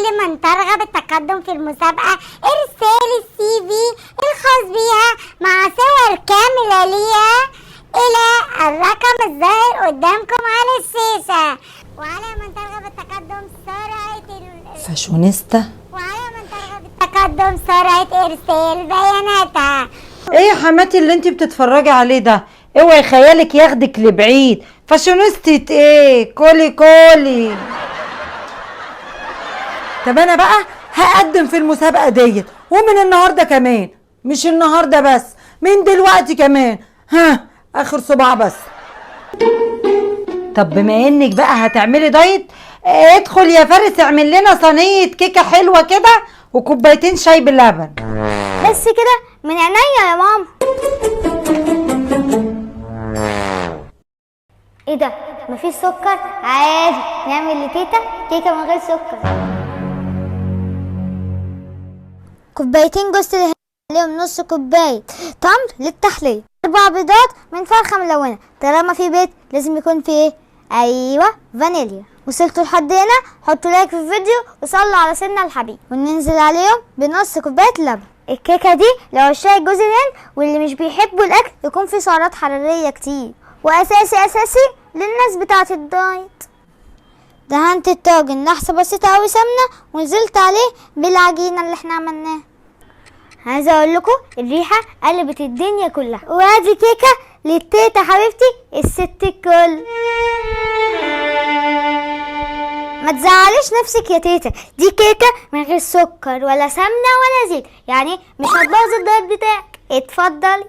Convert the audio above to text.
كل من ترغب بالتقدم في المسابقة ارسال الCV الخاص بها مع صور كاملة ليها إلى الرقم الظاهر قدامكم على الشاشة. وعلى من ترغب بالتقدم فاشونيستا. وعلى من ترغب بالتقدم سرعة إرسال بياناتها. ايه يا حماتي اللي انتي بتتفرجي عليه ده؟ اوعي خيالك ياخدك لبعيد. فاشونيستة ايه؟ كولي. طب انا بقى هقدم في المسابقة ديت، ومن النهاردة كمان، مش النهاردة بس، من دلوقتي كمان. ها اخر صباع بس. طب بما انك بقى هتعملي دايت، ادخل يا فارس اعمل لنا صينية كيكة حلوة كده وكوبايتين شاي باللبن. بس كده من عينيا يا ماما. ايه ده؟ مفيش سكر؟ عادي نعمل لتيتا كيكة من غير سكر. كوبايتين جوز الهند عليهم نص كوباية تمر للتحلية، 4 بيضات من فرخة ملونة. طالما في بيض لازم يكون في ايه؟ ايوه فانيليا. وصلتوا لحد هنا حطوا لايك في الفيديو وصلوا على سيدنا الحبيب، وننزل عليهم بنص كوباية لبن. الكيكة دي لعشاق جوز الهند واللي مش بيحبوا الاكل يكون فيه سعرات حرارية كتير، واساسي للناس بتاعت الدايت. دهنت الطاجن لحظة بسيطة اوي سمنة ونزلت عليه بالعجينة اللي احنا عملناها. عايزة اقول لكم الريحة قلبت الدنيا كلها. وادي كيكة للتيتا حبيبتي الست الكل. ما تزعليش نفسك يا تيتا، دي كيكة من غير سكر ولا سمنة ولا زيت، يعني مش هتبوظ الدايت بتاعك. اتفضلي.